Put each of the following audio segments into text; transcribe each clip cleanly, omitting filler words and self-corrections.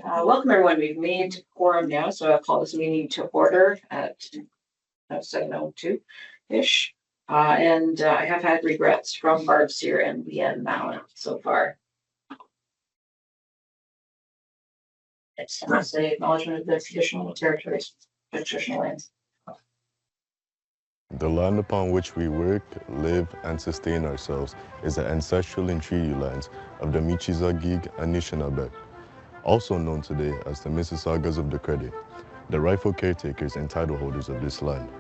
Welcome everyone. We've made quorum now, so I'll call this meeting to order at 7:02-ish. And I have had regrets from Barb Sear and Leanne Mallon so far. It's an acknowledgement of the traditional territories, the traditional lands. The land upon which we work, live, and sustain ourselves is the ancestral and treaty lands of the Michizagig Anishinaabe, also known today as the Mississaugas of the Credit, the rightful caretakers and title holders of this land.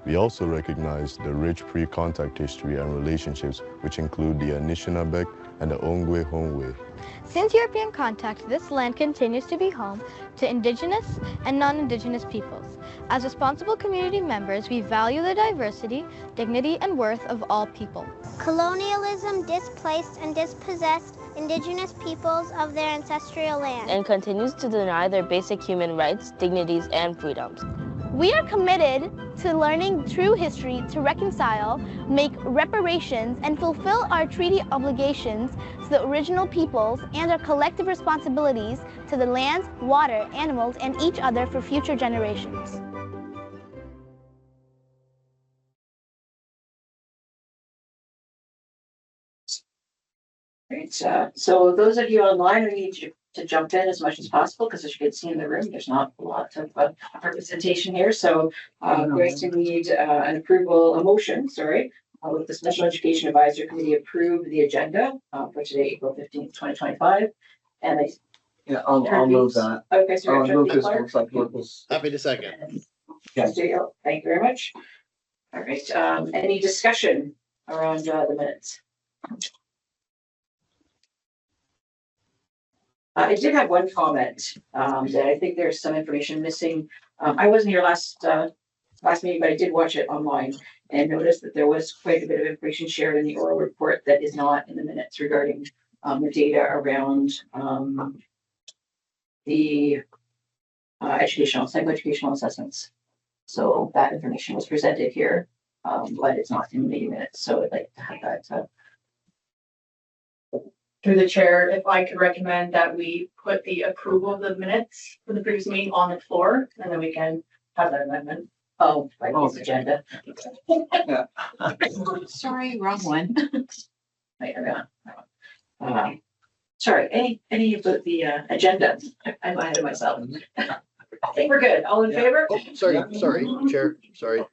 We also recognize the rich pre-contact history and relationships which include the Anishinaabe and the Ongwe-Hongwe. Since European contact, this land continues to be home to Indigenous and non-Indigenous peoples. As responsible community members, we value the diversity, dignity, and worth of all people. Colonialism displaced and dispossessed Indigenous peoples of their ancestral land and continues to deny their basic human rights, dignities, and freedoms. We are committed to learning true history to reconcile, make reparations, and fulfill our treaty obligations to the original peoples and our collective responsibilities to the lands, water, animals, and each other for future generations. Great. So those of you online who need to jump in as much as possible, because as you can see in the room, there's not a lot of representation here. So we're going to need a motion, with the Special Education Advisory Committee approve the agenda for today, April 15th, 2025. And I'll move that. Okay, so I'll move this. Happy to second. Yes. Thank you very much. All right. Any discussion around the minutes? I did have one comment that I think there's some information missing. I wasn't here last meeting, but I did watch it online and noticed that there was quite a bit of information shared in the oral report that is not in the minutes regarding the data around the psychoeducational assessments. So that information was presented here, but it's not in the meeting minutes. So I'd like to have that. Through the chair, if I could recommend that we put the approval of the minutes for the previous meeting on the floor, and then we can have that amendment. Oh, right, this agenda. Sorry, wrong one. Sorry, any about the agenda? I'm ahead of myself. I think we're good. All in favor? Oh, sorry, Chair. Sorry.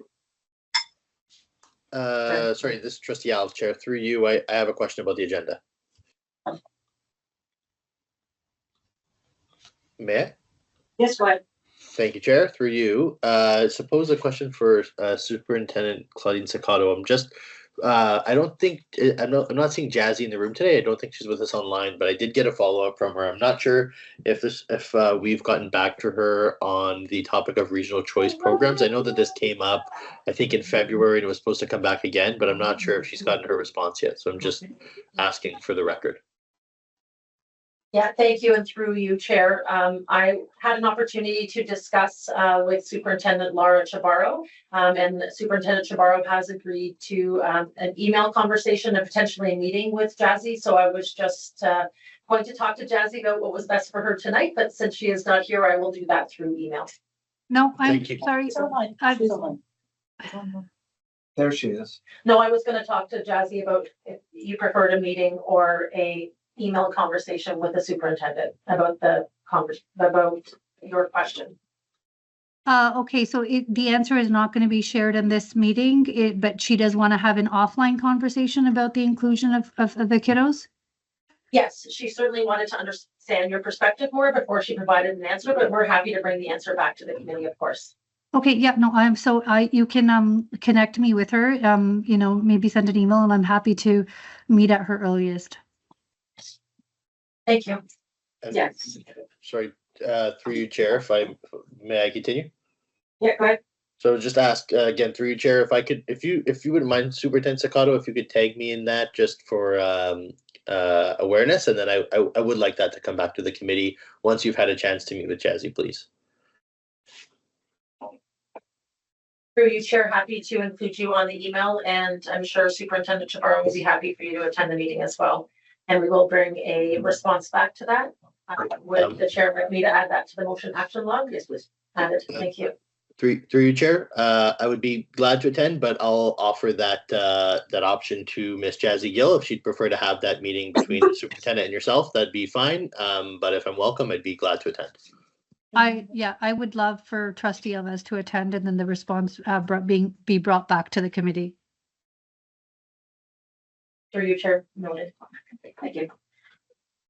Sorry, this is Trustee Al, Chair. Through you, I have a question about the agenda. May I? Yes, go ahead. Thank you, Chair. Through you, suppose a question for Superintendent Claudine Sacato. I'm not seeing Jazzy in the room today. I don't think she's with us online, but I did get a follow up from her. I'm not sure if we've gotten back to her on the topic of regional choice programs. I know that this came up, I think, in February and it was supposed to come back again, but I'm not sure if she's gotten her response yet. So I'm just asking for the record. Yeah, thank you. And through you, Chair, I had an opportunity to discuss with Superintendent Laura Chabarro, and Superintendent Chabarro has agreed to an email conversation and potentially a meeting with Jazzy. So I was just going to talk to Jazzy about what was best for her tonight, but since she is not here, I will do that through email. No, I'm sorry. There she is. No, I was going to talk to Jazzy about if you preferred a meeting or a email conversation with the superintendent about about your question. Okay, so the answer is not going to be shared in this meeting, but she does want to have an offline conversation about the inclusion of the kiddos? Yes, she certainly wanted to understand your perspective more before she provided an answer, but we're happy to bring the answer back to the committee, of course. Okay, yeah, no, you can connect me with her, maybe send an email, and I'm happy to meet at her earliest. Thank you. Yes. Sorry, through you, Chair, may I continue? Yeah, go ahead. So just ask again through you, Chair, if you wouldn't mind, Superintendent Sacato, if you could tag me in that just for awareness, and then I would like that to come back to the committee once you've had a chance to meet with Jazzy, please. Through you, Chair, happy to include you on the email, and I'm sure Superintendent Chabarro will be happy for you to attend the meeting as well. And we will bring a response back to that. Would the chair like me to add that to the motion action log? Yes, please. Add it. Thank you. Through you, Chair, I would be glad to attend, but I'll offer that option to Miss Jazzy Gill if she'd prefer to have that meeting between the superintendent and yourself. That'd be fine. But if I'm welcome, I'd be glad to attend. I would love for Trustee Elmes to attend and then the response be brought back to the committee. Through you, Chair. Noted. Thank you.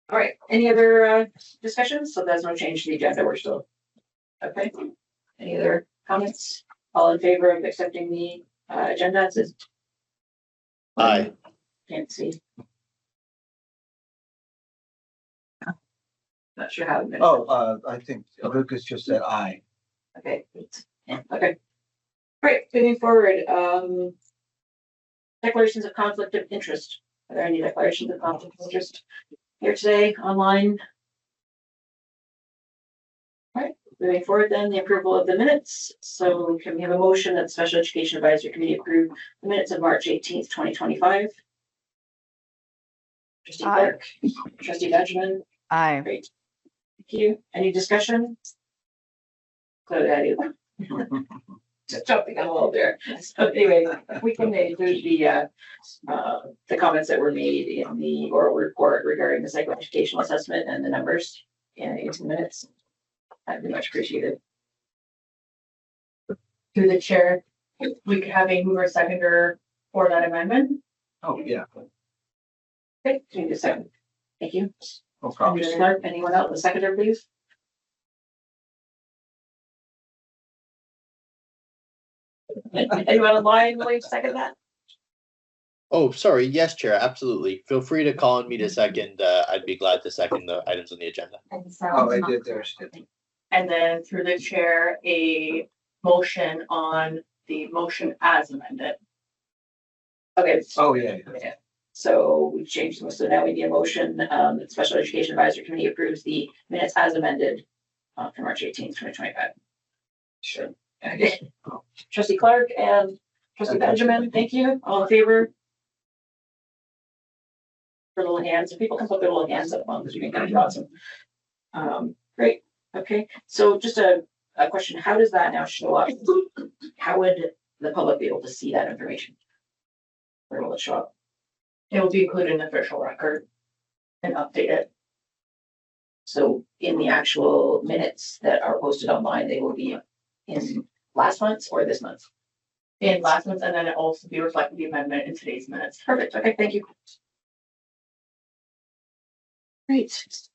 All right, any other discussions? So there's no change to the agenda, we're still, okay. Any other comments? All in favor of accepting the agenda? It says Aye. can't see. Not sure how. I think Lucas just said aye. Okay, yeah, okay. Great, moving forward, declarations of conflict of interest. Are there any declarations of conflict of interest here today, online? All right, moving forward then, the approval of the minutes. So can we have a motion that the Special Education Advisory Committee approve the minutes of March 18th, 2025? Trustee Clark, Trustee Benjamin. Aye. Great. Thank you. Any discussion? Clearly I do. Just jumping on a little there. So anyway, we can include the comments that were made in the oral report regarding the psychoeducational assessment and the numbers into minutes. I'd be much appreciated. Through the chair, we could have a mover seconder for that amendment. Oh, yeah, Okay, can you just second? Thank you. no problem. Mr. Clark, anyone else? The seconder, please. Anyone online willing to second that? Oh, sorry. Yes, Chair. Absolutely. Feel free to call on me to second. I'd be glad to second the items on the agenda. Oh, I did there. And then through the chair, a motion on the motion as amended. Okay. Oh, yeah. Yeah. So we've changed them. So now we need a motion. The Special Education Advisory Committee approves the minutes as amended for March 18th, 2025. Sure. Okay. Trustee Clark and Trustee Benjamin, thank you. All in favor? For little hands, if people can put their little hands up on this, you can kind of draw some. Great. Okay. So just a question. How does that now show up? How would the public be able to see that information? Where will it show up? It will be included in the official record and update it. So in the actual minutes that are posted online, they will be in last month's or this month? In last month's, and then it also be reflected the amendment in today's minutes. Perfect. Okay, thank you. Great.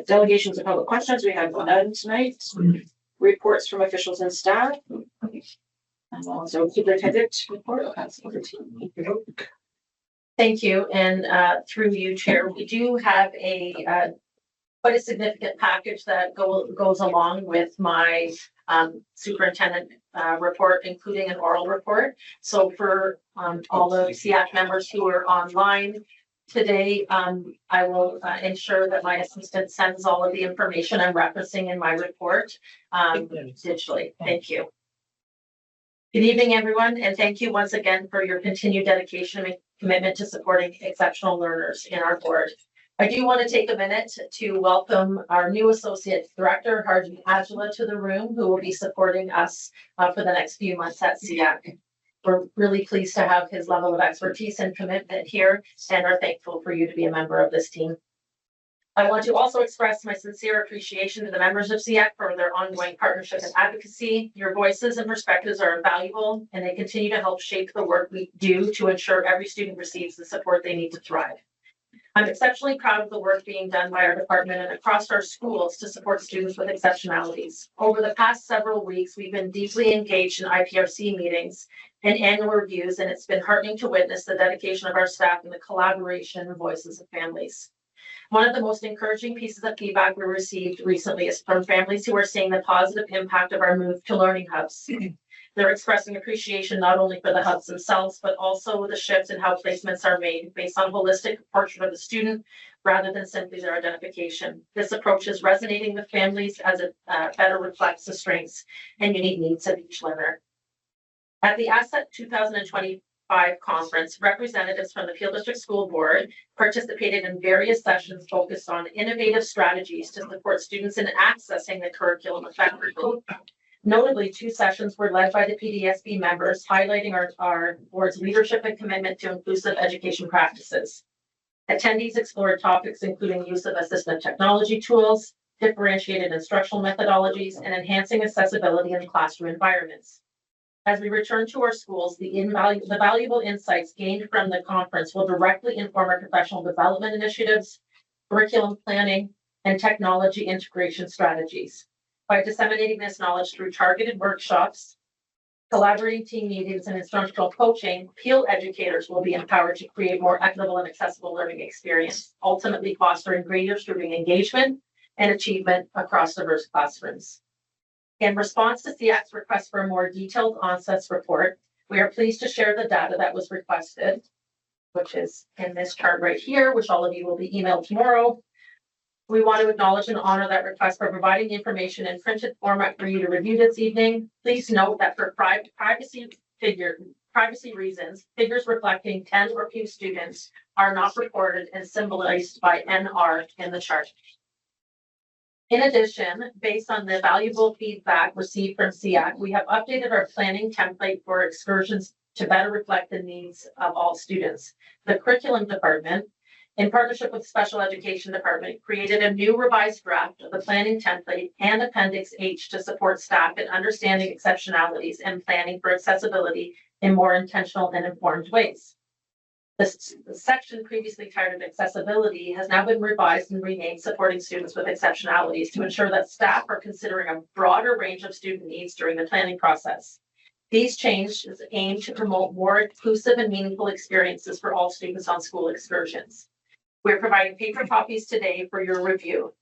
Delegations of public questions. We have none tonight. Reports from officials and staff. So superintendent report. I'll pass it over to you. Thank you. And through you, Chair, we do have a quite a significant package that goes along with my superintendent report, including an oral report. So for all the SEAC members who are online today, I will ensure that my assistant sends all of the information I'm referencing in my report digitally. Thank you. Good evening, everyone, and thank you once again for your continued dedication and commitment to supporting exceptional learners in our board. I do want to take a minute to welcome our new Associate Director, Harjit Ajla, to the room, who will be supporting us for the next few months at SEAC. We're really pleased to have his level of expertise and commitment here and are thankful for you to be a member of this team. I want to also express my sincere appreciation to the members of SEAC for their ongoing partnership and advocacy. Your voices and perspectives are invaluable, and they continue to help shape the work we do to ensure every student receives the support they need to thrive. I'm exceptionally proud of the work being done by our department and across our schools to support students with exceptionalities. Over the past several weeks, we've been deeply engaged in IPRC meetings and annual reviews, and it's been heartening to witness the dedication of our staff and the collaboration and voices of families. One of the most encouraging pieces of feedback we received recently is from families who are seeing the positive impact of our move to learning hubs. They're expressing appreciation not only for the hubs themselves, but also the shift in how placements are made based on a holistic portrait of the student rather than simply their identification. This approach is resonating with families as it better reflects the strengths and unique needs of each learner. At the ASSET 2020 2025 conference, representatives from the Peel District School Board participated in various sessions focused on innovative strategies to support students in accessing the curriculum effectively. Notably, 2 sessions were led by the PDSB members, highlighting our board's leadership and commitment to inclusive education practices. Attendees explored topics including use of assistive technology tools, differentiated instructional methodologies, and enhancing accessibility in classroom environments. As we return to our schools, the valuable insights gained from the conference will directly inform our professional development initiatives, curriculum planning, and technology integration strategies. By disseminating this knowledge through targeted workshops, collaborating team meetings, and instructional coaching, Peel educators will be empowered to create more equitable and accessible learning experience, ultimately fostering greater student engagement and achievement across diverse classrooms. In response to SEAC's request for a more detailed onsets report, we are pleased to share the data that was requested, which is in this chart right here, which all of you will be emailed tomorrow. We want to acknowledge and honor that request for providing the information in printed format for you to review this evening. Please note that for privacy reasons, figures reflecting 10 or fewer students are not recorded and symbolized by NR in the chart. In addition, based on the valuable feedback received from SEAC, we have updated our planning template for excursions to better reflect the needs of all students. The curriculum department, in partnership with Special Education Department, created a new revised draft of the planning template and Appendix H to support staff in understanding exceptionalities and planning for accessibility in more intentional and informed ways. This section previously titled accessibility has now been revised and renamed supporting students with exceptionalities to ensure that staff are considering a broader range of student needs during the planning process. These changes aim to promote more inclusive and meaningful experiences for all students on school excursions. We're providing paper copies today for your review.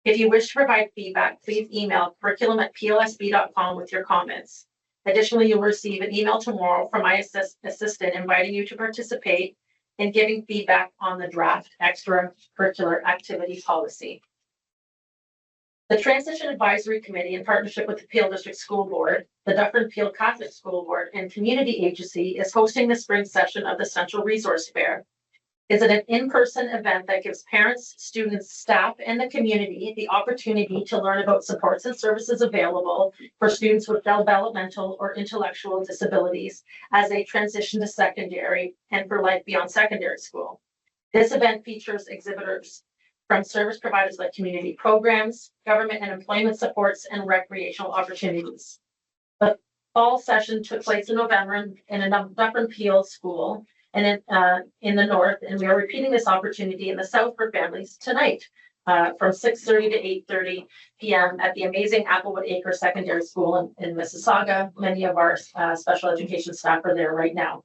If you wish to provide feedback, please email curriculum@plsb.com with your comments. Additionally, you'll receive an email tomorrow from my assistant inviting you to participate in giving feedback on the draft extracurricular activity policy. The Transition Advisory Committee, in partnership with the Peel District School Board, the Dufferin Peel Catholic School Board, and Community Agency, is hosting the spring session of the Central Resource Fair. It's an in-person event that gives parents, students, staff, and the community the opportunity to learn about supports and services available for students with developmental or intellectual disabilities as they transition to secondary and for life beyond secondary school. This event features exhibitors from service providers like community programs, government and employment supports, and recreational opportunities. The fall session took place in November in a Dufferin Peel school and in the north, and we are repeating this opportunity in the south for families tonight from 6:30 to 8:30 p.m. at the amazing Applewood Acres Secondary School in Mississauga. Many of our special education staff are there right now.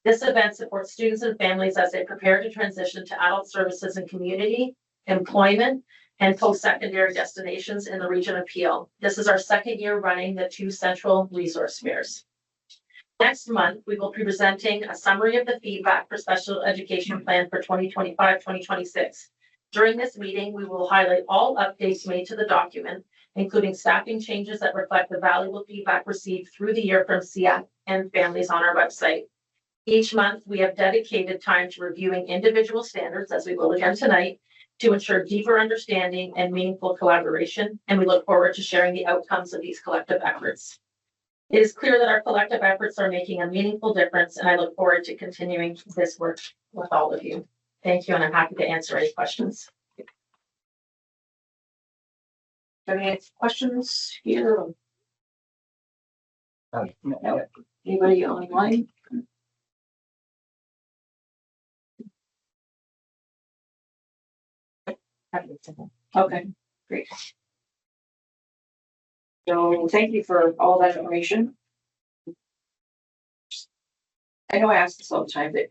This event supports students and families as they prepare to transition to adult services and community, employment, and post-secondary destinations in the region of Peel. This is our second year running the 2 central resource fairs. Next month, we will be presenting a summary of the feedback for special education plan for 2025-2026. During this meeting, we will highlight all updates made to the document, including staffing changes that reflect the valuable feedback received through the year from SEAC and families on our website. Each month, we have dedicated time to reviewing individual standards, as we will again tonight, to ensure deeper understanding and meaningful collaboration, and we look forward to sharing the outcomes of these collective efforts. It is clear that our collective efforts are making a meaningful difference, and I look forward to continuing this work with all of you. Thank you, and I'm happy to answer any questions. Any questions here? No. Anybody online? Okay, great. So thank you for all that information. I know I ask this all the time, but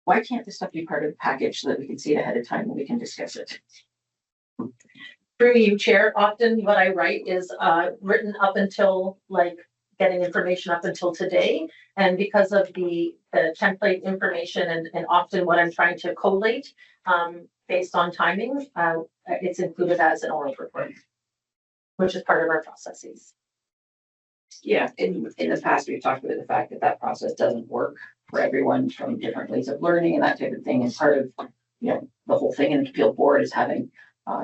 why can't this stuff be part of the package so that we can see it ahead of time and we can discuss it? Through you, Chair, often what I write is written up until getting information up until today. And because of the template information and often what I'm trying to collate based on timing, it's included as an oral report, which is part of our processes. Yeah, in the past, we've talked about the fact that that process doesn't work for everyone from different ways of learning and that type of thing. And part of, the whole thing in the appeal board is having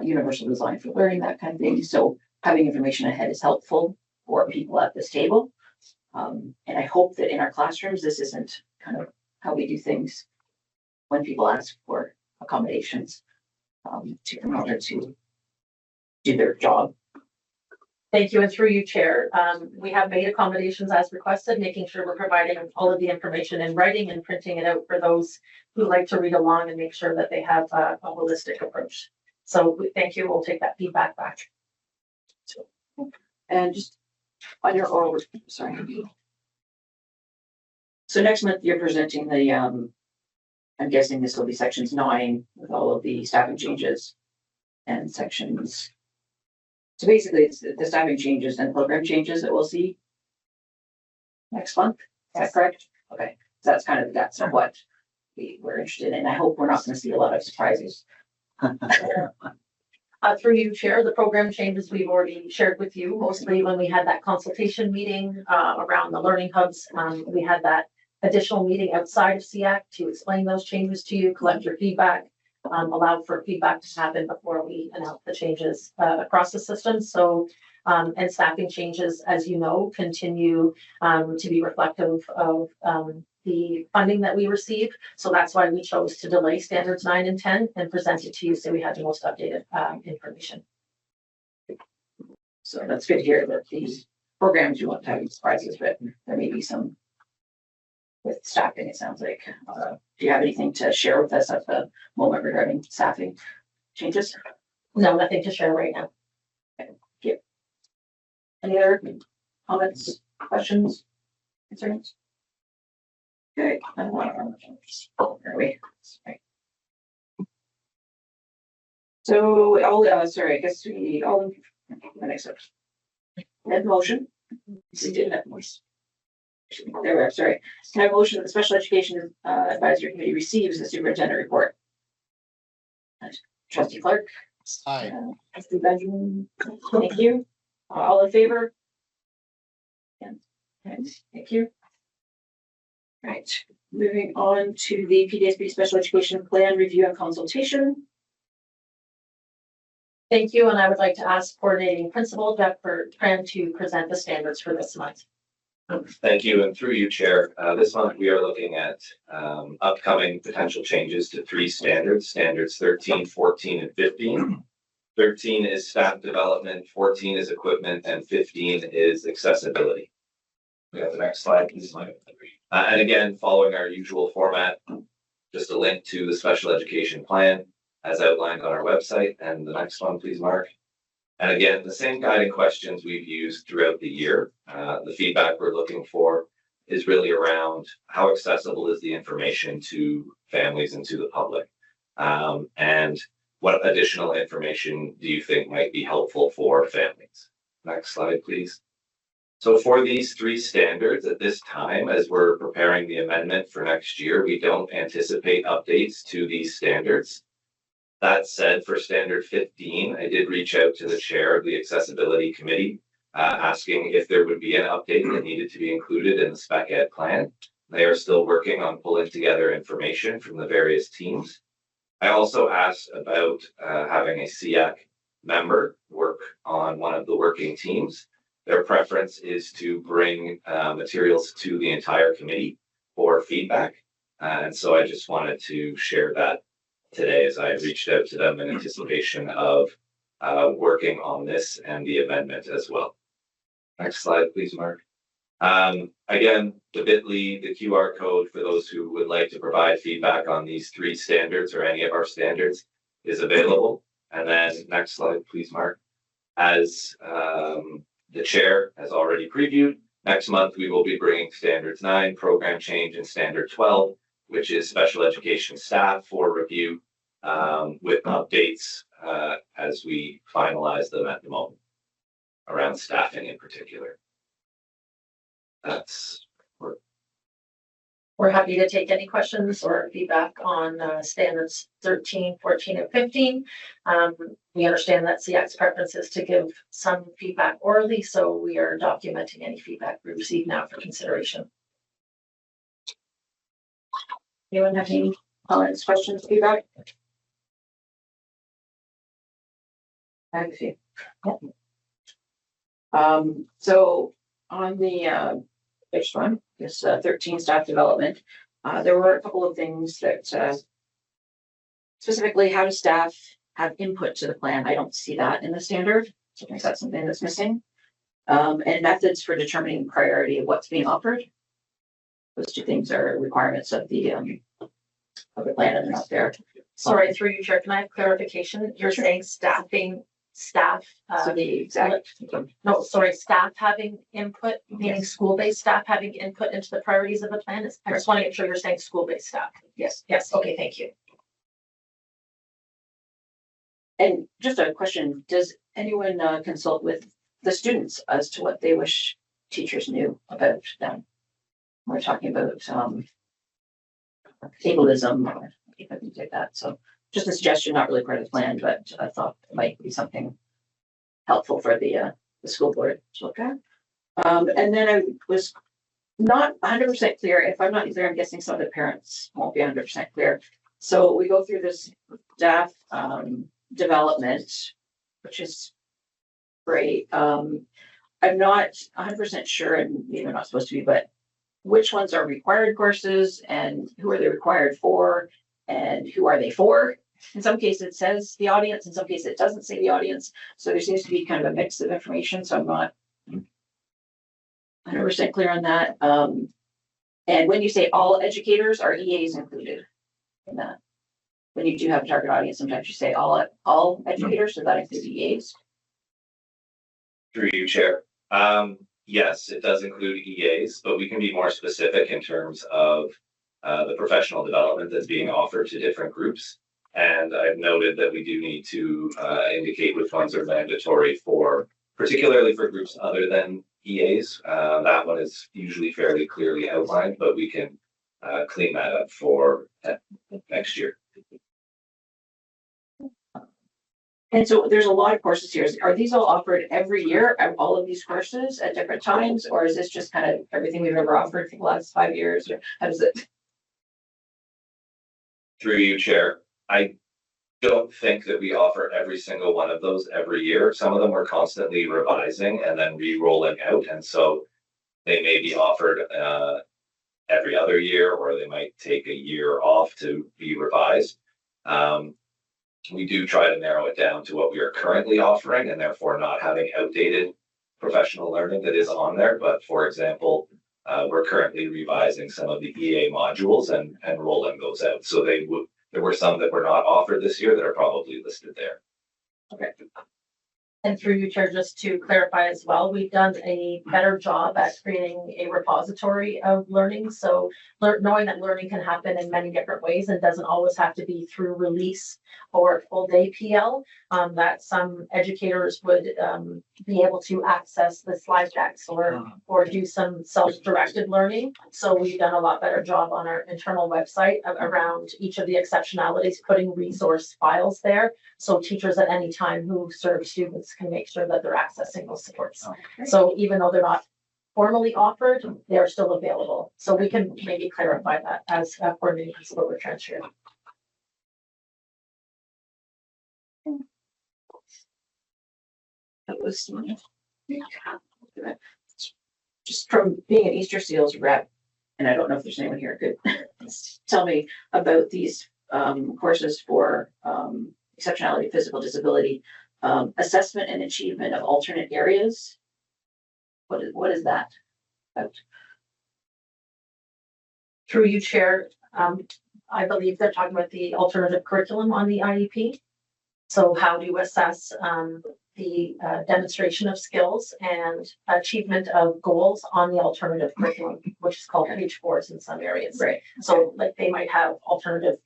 universal design for learning, that kind of thing. So having information ahead is helpful for people at this table. And I hope that in our classrooms, this isn't kind of how we do things when people ask for accommodations in order to do their job. Thank you, and through you, Chair. We have made accommodations as requested, making sure we're providing all of the information in writing and printing it out for those who like to read along and make sure that they have a holistic approach. So thank you. We'll take that feedback back. And just on your oral, sorry. So next month you're presenting the, I'm guessing this will be sections 9 with all of the staffing changes and sections. So basically it's the staffing changes and program changes that we'll see next month. Is that correct? Okay. So that's kind of the depths of what we're interested in. I hope we're not going to see a lot of surprises. Through you, Chair, the program changes we've already shared with you, mostly when we had that consultation meeting around the learning hubs. We had that additional meeting outside of SEAC to explain those changes to you, collect your feedback, allow for feedback to happen before we announce the changes across the system. So, and staffing changes, as you know, continue to be reflective of the funding that we receive. So that's why we chose to delay standards 9 and 10 and present it to you so we had the most updated information. So that's good to hear that these programs you want to have surprises, but there may be some with staffing, it sounds like. Do you have anything to share with us at the moment regarding staffing changes? No, nothing to share right now. Okay, thank you. Any other comments, questions, concerns? Okay, where are we? Sorry. So, sorry, I guess we all, the next up. That motion. We did that voice. There we are, sorry. Can I have a motion that the Special Education Advisory Committee receives the superintendent report? Trustee Clark. Aye. Trustee Benjamin. Thank you. All in favor? Yeah. Okay, thank you. Right, moving on to the PDSB Special Education Plan Review and Consultation. Thank you, and I would like to ask Coordinating Principal Jeff Tran to present the standards for this month. Thank you, and through you, Chair. This month we are looking at upcoming potential changes to 3 standards, standards 13, 14, and 15. 13 is staff development, 14 is equipment, and 15 is accessibility. We have the next slide, please. And again, following our usual format, just a link to the special education plan as outlined on our website. And the next one, please, Mark. And again, the same guiding questions we've used throughout the year. The feedback we're looking for is really around how accessible is the information to families and to the public. And what additional information do you think might be helpful for families? Next slide, please. So for these 3 standards at this time, as we're preparing the amendment for next year, we don't anticipate updates to these standards. That said, for standard 15, I did reach out to the chair of the accessibility committee, asking if there would be an update that needed to be included in the spec ed plan. They are still working on pulling together information from the various teams. I also asked about having a SEAC member work on one of the working teams. Their preference is to bring materials to the entire committee for feedback. And so I just wanted to share that today as I reached out to them in anticipation of working on this and the amendment as well. Next slide, please, Mark. Again, the bit.ly, the QR code for those who would like to provide feedback on these 3 standards or any of our standards is available. And then next slide, please, Mark. As the chair has already previewed, next month we will be bringing standards 9, program change, and standard 12, which is special education staff for review with updates as we finalize them at the moment around staffing in particular. That's We're happy to take any questions or feedback on standards 13, 14, and 15. We understand that SEAC's preference is to give some feedback orally, so we are documenting any feedback we receive now for consideration. Anyone have any comments, questions, feedback? I have a few. So on the first one, this 13 staff development, there were a couple of things that specifically how does staff have input to the plan? I don't see that in the standard. So I think that's something that's missing. And methods for determining priority of what's being offered. Those two things are requirements of the plan and they're not there. Sorry, through you, Chair, can I have clarification? You're saying staff, So the exact, no, sorry, staff having input, meaning school-based staff having input into the priorities of the plan? I just want to make sure you're saying school-based staff. yes. Yes, okay, thank you. And just a question, does anyone consult with the students as to what they wish teachers knew about them? We're talking about ableism or things like that. So just a suggestion, not really part of the plan, but I thought it might be something helpful for the school board to look at. And then I was not 100% clear. If I'm not clear, I'm guessing some of the parents won't be 100% clear. So we go through this staff development, which is great. I'm not 100% sure, and maybe I'm not supposed to be, but which ones are required courses and who are they required for and who are they for? In some cases it says the audience, in some cases it doesn't say the audience. So there seems to be kind of a mix of information. So I'm not 100% clear on that. And when you say all educators, are EAs included in that? When you do have a target audience, sometimes you say all educators, so that includes EAs. Through you, Chair. Yes, it does include EAs, but we can be more specific in terms of the professional development that's being offered to different groups. And I've noted that we do need to indicate which ones are mandatory for, particularly for groups other than EAs. That one is usually fairly clearly outlined, but we can clean that up for next year. And so there's a lot of courses here. Are these all offered every year, all of these courses at different times? Or is this just kind of everything we've ever offered for the last 5 years? Or how does it? Through you, Chair. I don't think that we offer every single one of those every year. Some of them we're constantly revising and then re-rolling out. And so they may be offered every other year, or they might take a year off to be revised. We do try to narrow it down to what we are currently offering and therefore not having outdated professional learning that is on there. But for example, we're currently revising some of the EA modules and rolling those out. So there were some that were not offered this year that are probably listed there. Okay. And through you, Chair, just to clarify as well, we've done a better job at creating a repository of learning. So knowing that learning can happen in many different ways and doesn't always have to be through release or full day PL, that some educators would be able to access the slide decks or do some self-directed learning. So we've done a lot better job on our internal website around each of the exceptionalities, putting resource files there. So teachers at any time who serve students can make sure that they're accessing those supports. Okay. So even though they're not formally offered, they're still available. So we can maybe clarify that as coordinating principal we're transferred. That was just from being an Easter Seals rep, and I don't know if there's anyone here who could tell me about these courses for exceptionality, physical disability, assessment and achievement of alternate areas. What is that about? Through you, Chair, I believe they're talking about the alternative curriculum on the IEP. So how do you assess the demonstration of skills and achievement of goals on the alternative curriculum, which is called H4s in some areas. Right. So like they might have alternative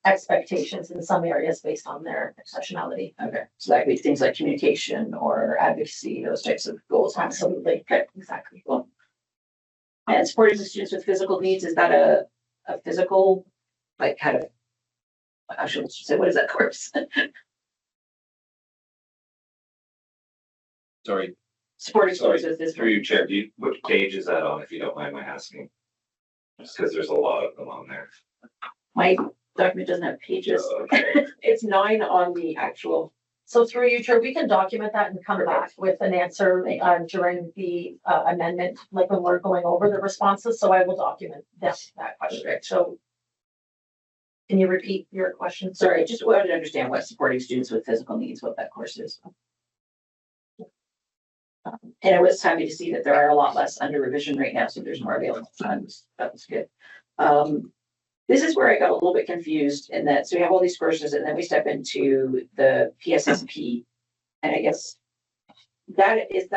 expectations in some areas based on their exceptionality. Okay. So that could be things like communication or advocacy, those types of goals. Absolutely. Okay. Exactly. Well, And supporting the students with physical needs, is that a physical, like kind of, I should say, what is that course? Sorry, Supporting sorry, students with physical. through you, Chair, which page is that on, if you don't mind my asking? Just because there's a lot of them on there. My document doesn't have pages. Okay. It's 9 on the actual. So through you, Chair, we can document that and come back with an answer during the amendment, like when we're going over the responses. So I will document that question. So can you repeat your question? Sorry, I just wanted to understand what supporting students with physical needs, what that course is. And I was happy to see that there are a lot less under revision right now, so there's more available funds. That was good. This is where I got a little bit confused in that, so we have all these courses and then we step into the PSSP. And I guess that is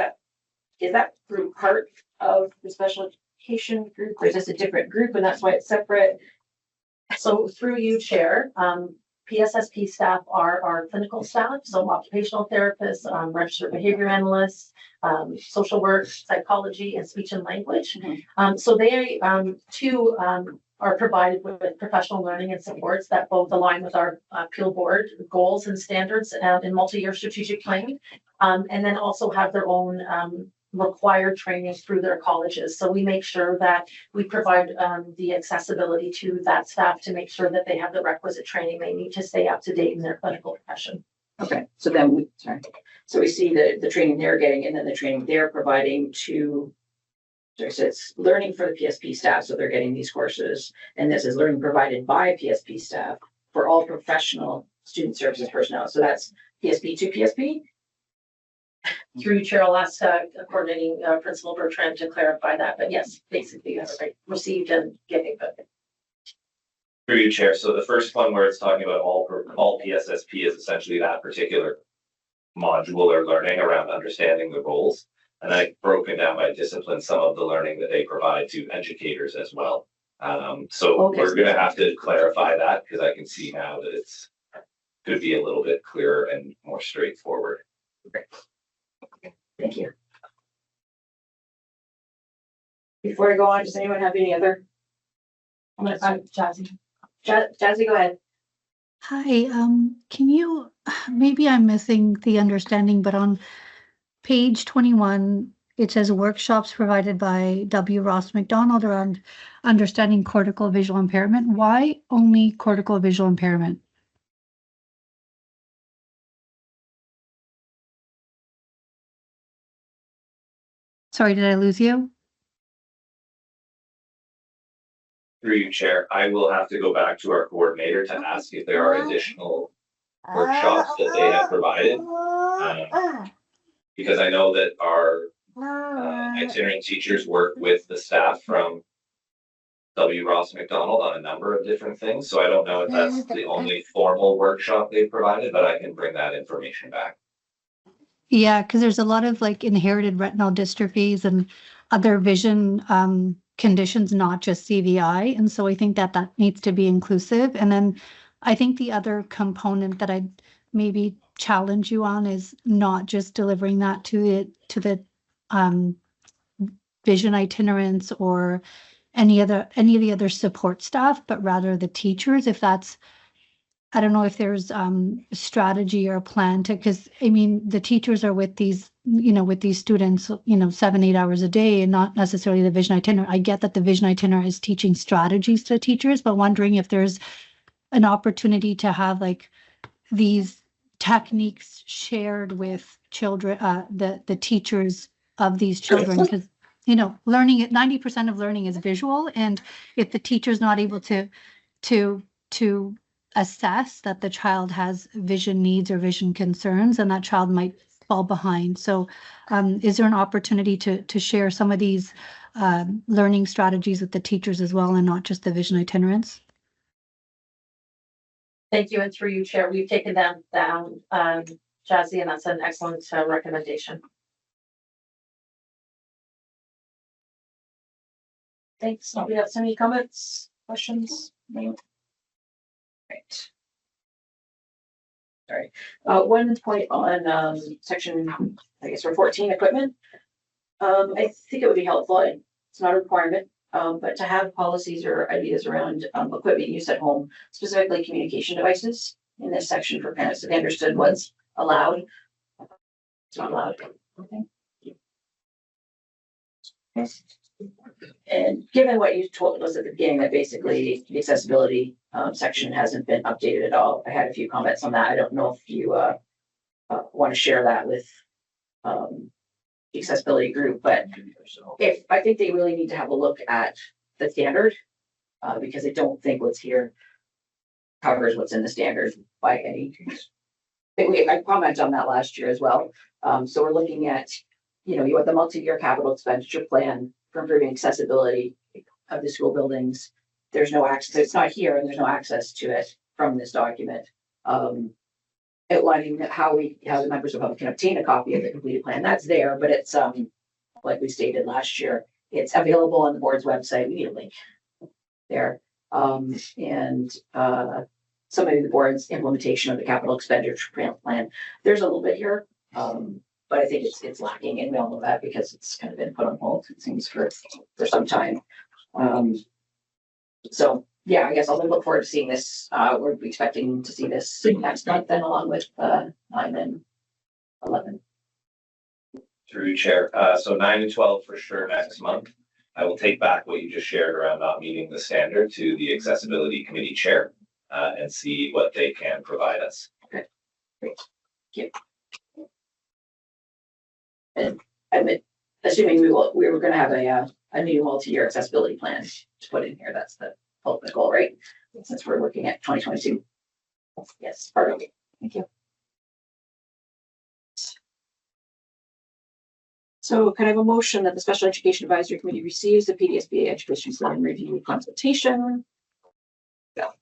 group part of the special education group, or is this a different group and that's why it's separate? So through you, Chair, PSSP staff are our clinical staff, so occupational therapists, registered behavior analysts, social work, psychology, and speech and language. So they too are provided with professional learning and supports that both align with our Peel board goals and standards in multi-year strategic planning, and then also have their own required training through their colleges. So we make sure that we provide the accessibility to that staff to make sure that they have the requisite training they need to stay up to date in their clinical profession. Okay, so then so we see the training they're getting and then the training they're providing to. So it's learning for the PSP staff, so they're getting these courses, and this is learning provided by PSP staff for all professional student services personnel. So that's PSP to PSP. Through Chair, I'll ask coordinating Principal Bertrand to clarify that, but yes, basically that's right, received and getting. But Through you, Chair. So the first one where it's talking about all PSSP is essentially that particular module or learning around understanding the roles. And I've broken down by discipline some of the learning that they provide to educators as well. So Okay. We're going to have to clarify that because I can see now that it's could be a little bit clearer and more straightforward. Thank you. Before I go on, does anyone have any other? I'm gonna Jazzy. Jazzy, go ahead. Hi, can you, maybe I'm missing the understanding, but on page 21, it says workshops provided by W. Ross McDonald around understanding cortical visual impairment. Why only cortical visual impairment? Sorry, did I lose you? Through you, Chair, I will have to go back to our coordinator to ask if there are additional workshops that they have provided. Because I know that our itinerant teachers work with the staff from W. Ross McDonald on a number of different things. So I don't know if that's the only formal workshop they've provided, but I can bring that information back. Yeah, because there's a lot of like inherited retinal dystrophies and other vision conditions, not just CVI. And so I think that that needs to be inclusive. And then I think the other component that I'd maybe challenge you on is not just delivering that to the vision itinerants or any of the other support staff, but rather the teachers, if that's, I don't know if there's strategy or a plan to, because I mean, the teachers are with these, with these students, 7-8 hours a day and not necessarily the vision itinerant. I get that the vision itinerant is teaching strategies to teachers, but wondering if there's an opportunity to have like these techniques shared with children, the teachers of these children, because learning, 90% of learning is visual, and if the teacher's not able to assess that the child has vision needs or vision concerns, and that child might fall behind. So is there an opportunity to share some of these learning strategies with the teachers as well, and not just the vision itinerants? thank you, and through you, Chair, we've taken them down, Jazzy, and that's an excellent recommendation. Thanks. We have any comments, questions? No? Right. Sorry. One point on section, I guess for 14 equipment. I think it would be helpful. it's not a requirement, but to have policies or ideas around equipment use at home, specifically communication devices in this section for parents, so they understood what's allowed. It's not allowed. Okay. And given what you told us at the beginning, that basically the accessibility section hasn't been updated at all. I had a few comments on that. I don't know if you want to share that with the accessibility group, but if I think they really need to have a look at the standard because I don't think what's here covers what's in the standard by any. I commented on that last year as well. So we're looking at, you have the multi-year capital expenditure plan for improving accessibility of the school buildings. There's no access, it's not here and there's no access to it from this document. Outlining how the members of the public can obtain a copy of the completed plan. That's there, but it's like we stated last year, it's available on the board's website. We need a link there. And some of the board's implementation of the capital expenditure plan. There's a little bit here. But I think it's lacking, and we all know that because it's kind of been put on hold, it seems, for some time. So yeah, I guess I'll look forward to seeing this. We're expecting to see this next month, then along with 9 and 11. Through Chair, so 9 and 12 for sure next month. I will take back what you just shared around not meeting the standard to the Accessibility Committee Chair and see what they can provide us. Okay, great, thank you. And I'm assuming we were going to have a new multi-year accessibility plan to put in here. That's the ultimate goal, right? Since we're looking at 2022. Yes, perfect. Thank you. So can I have a motion that the Special Education Advisory Committee receives the PDSBA Education Plan Review consultation? Yeah.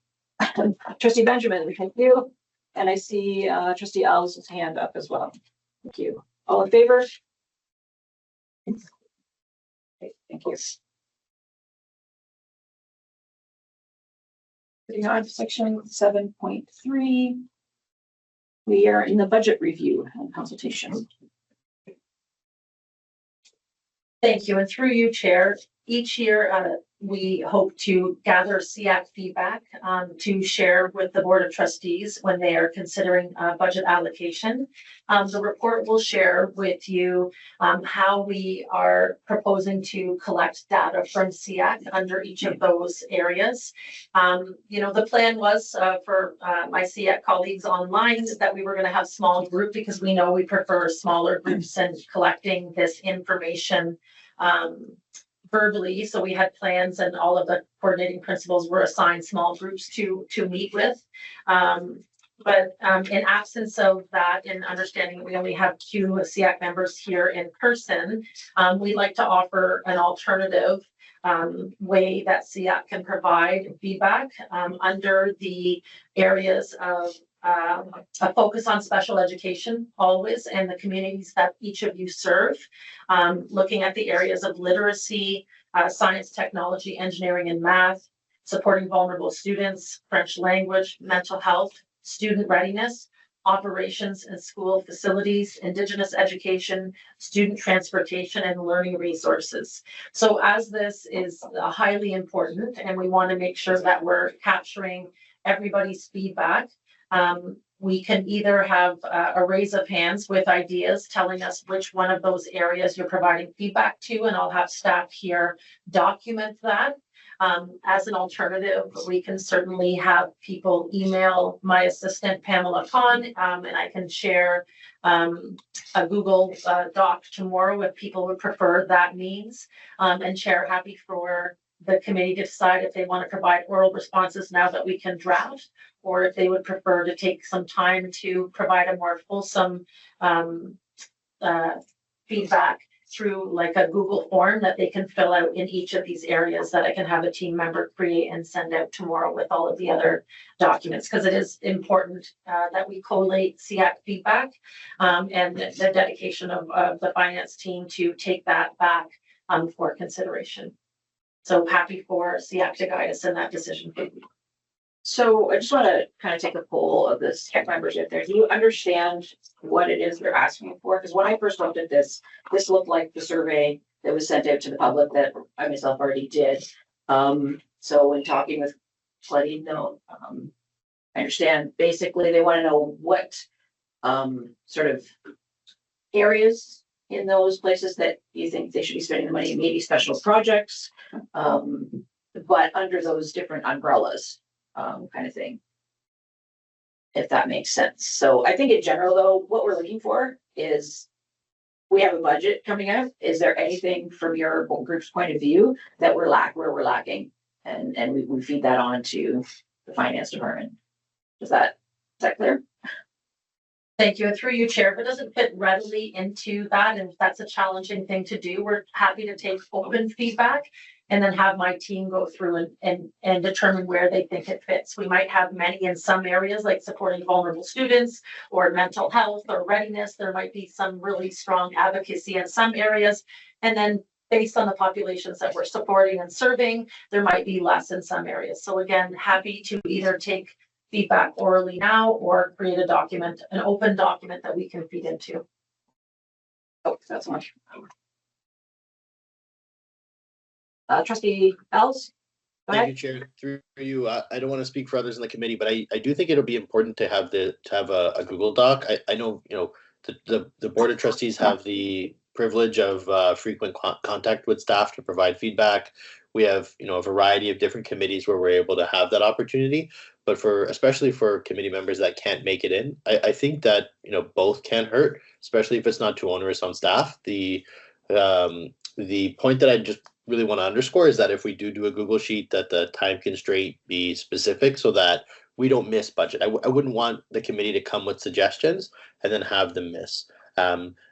Trustee Benjamin, thank you. And I see Trustee Al's hand up as well. Thank you. All in favor? Okay, thank you. Moving on to section 7.3. We are in the budget review and consultation. Thank you. And through you, Chair, each year we hope to gather SEAC feedback to share with the Board of Trustees when they are considering budget allocation. The report will share with you how we are proposing to collect data from SEAC under each of those areas. The plan was for my SEAC colleagues online that we were going to have small group because we know we prefer smaller groups and collecting this information verbally. So we had plans and all of the coordinating principals were assigned small groups to meet with. But in absence of that, in understanding we only have 2 SEAC members here in person, we'd like to offer an alternative way that SEAC can provide feedback under the areas of a focus on special education always and the communities that each of you serve, looking at the areas of literacy, science, technology, engineering, and math, supporting vulnerable students, French language, mental health, student readiness, operations and school facilities, Indigenous education, student transportation, and learning resources. So as this is highly important and we want to make sure that we're capturing everybody's feedback, we can either have a raise of hands with ideas telling us which one of those areas you're providing feedback to, and I'll have staff here document that. As an alternative, we can certainly have people email my assistant Pamela Kahn, and I can share a Google Doc tomorrow if people would prefer that means. And Chair, happy for the committee to decide if they want to provide oral responses now that we can draft, or if they would prefer to take some time to provide a more fulsome feedback through like a Google form that they can fill out in each of these areas that I can have a team member create and send out tomorrow with all of the other documents, because it is important that we collate SEAC feedback and the dedication of the finance team to take that back for consideration. So happy for SEAC to guide us in that decision. So I just want to kind of take a poll of the SEAC members out there. Do you understand what it is they're asking for? Because when I first looked at this looked like the survey that was sent out to the public that I myself already did. So when talking with Claudine, no, I understand basically they want to know what sort of areas in those places that you think they should be spending the money, maybe special projects, but under those different umbrellas, kind of thing. If that makes sense. So I think in general, though, what we're looking for is we have a budget coming out. Is there anything from your group's point of view that where we're lacking? And we feed that on to the finance department. Is that clear? Thank you. And through you, Chair, if it doesn't fit readily into that, and if that's a challenging thing to do, we're happy to take open feedback and then have my team go through and determine where they think it fits. We might have many in some areas, like supporting vulnerable students or mental health or readiness. There might be some really strong advocacy in some areas. And then based on the populations that we're supporting and serving, there might be less in some areas. So again, happy to either take feedback orally now or create a document, an open document that we can feed into. Oh, that's so much. Trustee Els? Go Thank ahead. you, Chair. Through you, I don't want to speak for others in the committee, but I do think it'll be important to have a Google Doc. I know, the Board of Trustees have the privilege of frequent contact with staff to provide feedback. We have, a variety of different committees where we're able to have that opportunity. But especially for committee members that can't make it in, I think that, both can hurt, especially if it's not too onerous on staff. The point that I just really want to underscore is that if we do a Google Sheet, that the time constraint be specific so that we don't miss budget. I wouldn't want the committee to come with suggestions and then have them miss.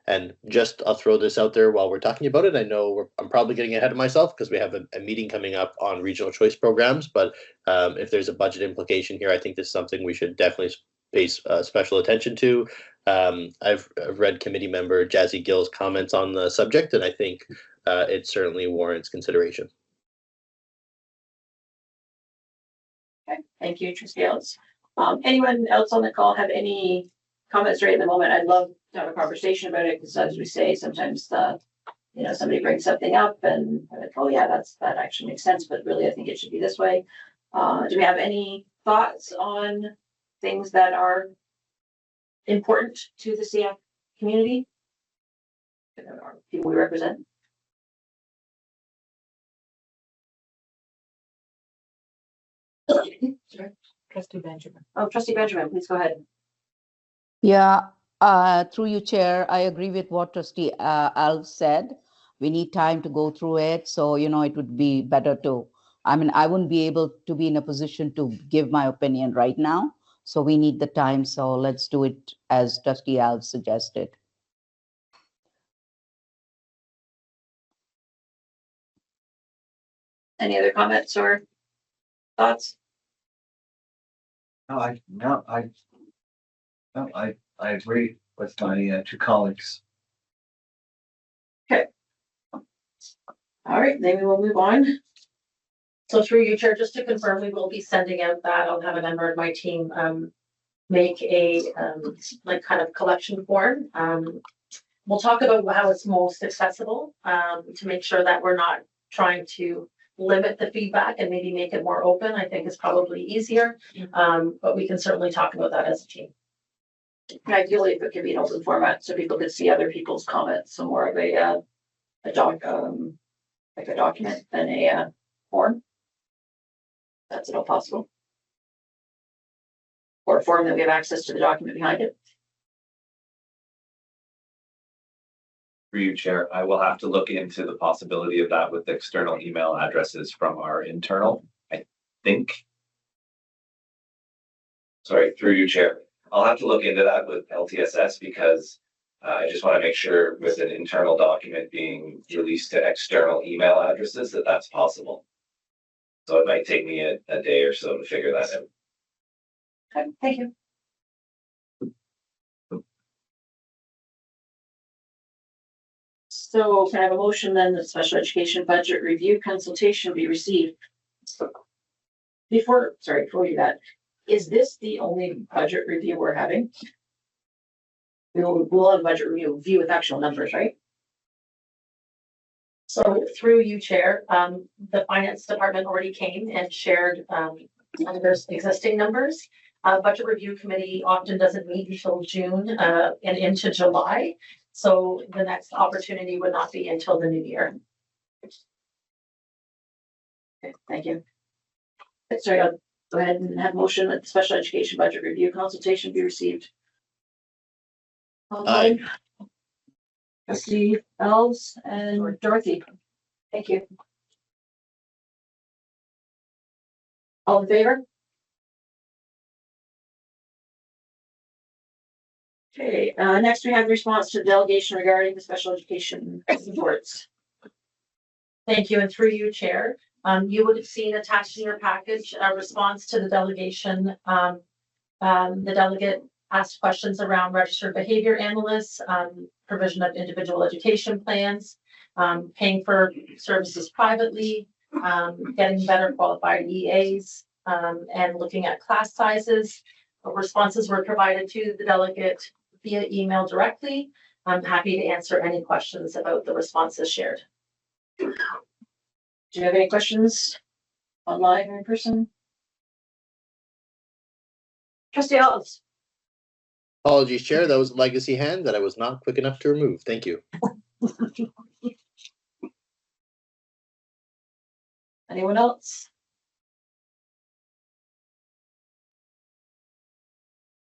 And just I'll throw this out there while we're talking about it. I know I'm probably getting ahead of myself because we have a meeting coming up on regional choice programs. But if there's a budget implication here, I think this is something we should definitely pay special attention to. I've read committee member Jazzy Gill's comments on the subject, and I think it certainly warrants consideration. Okay, thank you, Trustee Els. Anyone else on the call have any comments right at the moment? I'd love to have a conversation about it because, as we say, sometimes somebody brings something up and I'm like, oh yeah, that actually makes sense, but really I think it should be this way. Do we have any thoughts on things that are important to the SEAC community? Or people we represent? Trustee Benjamin. Oh, Trustee Benjamin, please go ahead. Yeah, through you, Chair, I agree with what Trustee Al said. We need time to go through it. So, it would be better I wouldn't be able to be in a position to give my opinion right now. So we need the time. So let's do it as Trustee Al suggested. Any other comments or thoughts? I agree with my two colleagues. Okay. All right, then we will move on. So through you, Chair, just to confirm, we will be sending out that. I'll have a member of my team make a kind of collection form. We'll talk about how it's most accessible to make sure that we're not trying to limit the feedback and maybe make it more open. I think is probably easier, but we can certainly talk about that as a team. Ideally, if it could be an open format so people could see other people's comments, so more of a document than a form. That's at all possible. Or a form that we have access to the document behind it. For you, Chair, I will have to look into the possibility of that with external email addresses from our internal, I think. Sorry, through you, Chair. I'll have to look into that with LTSS because I just want to make sure with an internal document being released to external email addresses that that's possible. So it might take me a day or so to figure that out. Okay, thank you. So can I have a motion then that special education budget review consultation be received? Before we do that, is this the only budget review we're having? We'll have a budget review with actual numbers, right? So through you, Chair, the Finance Department already came and shared numbers, existing numbers. Budget Review Committee often doesn't meet until June and into July. So the next opportunity would not be until the new year. Okay, thank you. Sorry, I'll go ahead and have motion that the special education budget review consultation be received. Aye. Trustee Elves and Dorothy. Thank you. All in favor? Okay, next we have the response to the delegation regarding the special education reports. Thank you, and through you, Chair. You would have seen attached in your package a response to the delegation. The delegate asked questions around registered behavior analysts, provision of individual education plans, paying for services privately, getting better qualified EAs, and looking at class sizes. Responses were provided to the delegate via email directly. I'm happy to answer any questions about the responses shared. Do you have any questions online or in person? Trustee Elves. Apologies, Chair. That was a legacy hand that I was not quick enough to remove. Thank you. Anyone else?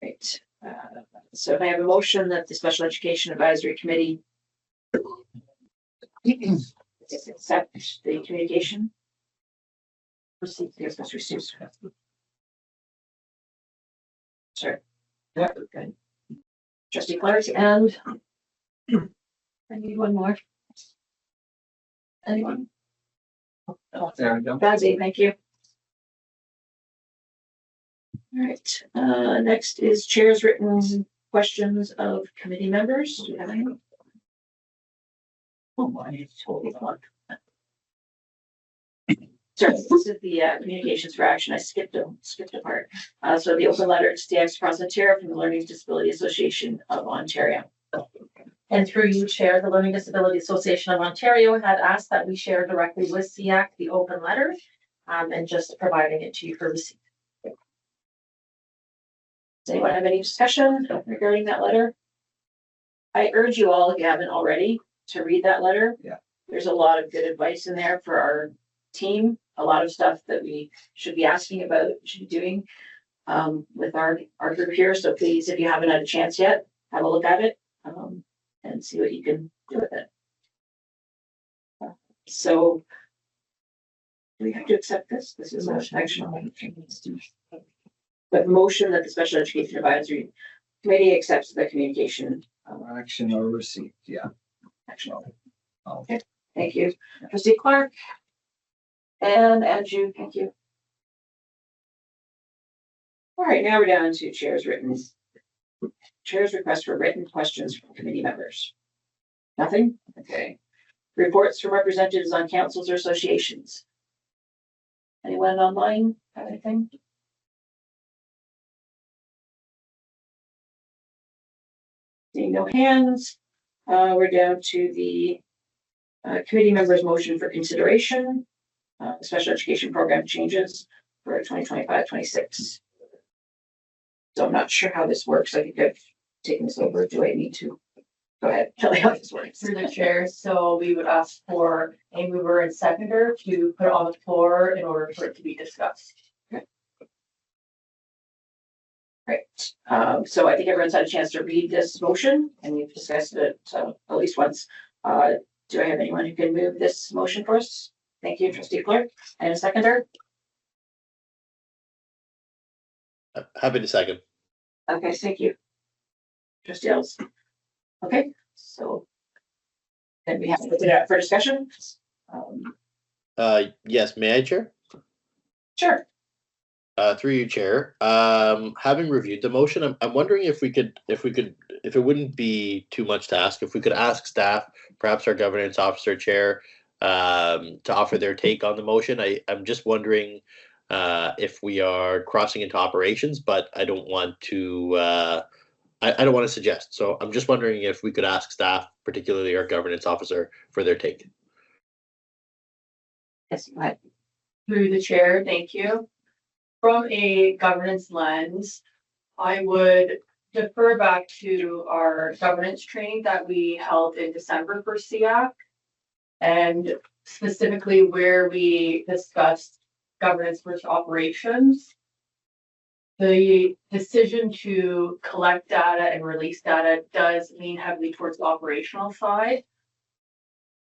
Great. So I have a motion that the Special Education Advisory Committee accept the communication. Sure. Yeah, good. Trustee Clark and I need one more. Anyone? There we go. Bazzy, thank you. All right, next is chair's written questions of committee members. Do you have any? Oh, my, totally fucked. Sorry, this is the communications for action. I skipped a part. So the open letter to DX across Ontario from the Learning Disability Association of Ontario. And through you, Chair, the Learning Disability Association of Ontario had asked that we share directly with SEAC the open letter, and just providing it to you for receipt. Does anyone have any discussion regarding that letter? I urge you all, if you haven't already, to read that letter. Yeah. There's a lot of good advice in there for our team, a lot of stuff that we should be asking about, should be doing with our group here. So please, if you haven't had a chance yet, have a look at it and see what you can do with it. So do we have to accept this? This is an action. But motion that the Special Education Advisory Committee accepts the communication. Action or receipt, yeah. Action. Oh. Okay, thank you. Trustee Clark. And Andrew, thank you. All right, now we're down to chair's request for written questions from committee members. Nothing? Okay. Reports from representatives on councils or associations. Anyone online have anything? Seeing no hands, we're down to the committee members' motion for consideration. Special education program changes for 2025-26. So I'm not sure how this works. I think I've taken this over. Do I need to? Go ahead, tell me how this works. Through the chair, so we would ask for a mover and seconder to put it on the floor in order for it to be discussed. Right. So I think everyone's had a chance to read this motion and we've discussed it at least once. Do I have anyone who can move this motion for us? Thank you, Trustee Clark. And a seconder? Happy to second. Okay, thank you. Trustee Ells. Okay, so then we have to put it out for discussion. Yes, may I, Chair? Sure. Through you, Chair. Having reviewed the motion, I'm wondering if it wouldn't be too much to ask, if we could ask staff, perhaps our governance officer chair, to offer their take on the motion. I'm just wondering if we are crossing into operations, but I don't want to. I don't want to suggest. So I'm just wondering if we could ask staff, particularly our governance officer, for their take. Yes, go ahead. Through the chair, thank you. From a governance lens, I would defer back to our governance training that we held in December for SEAC. And specifically where we discussed governance versus operations. The decision to collect data and release data does lean heavily towards the operational side.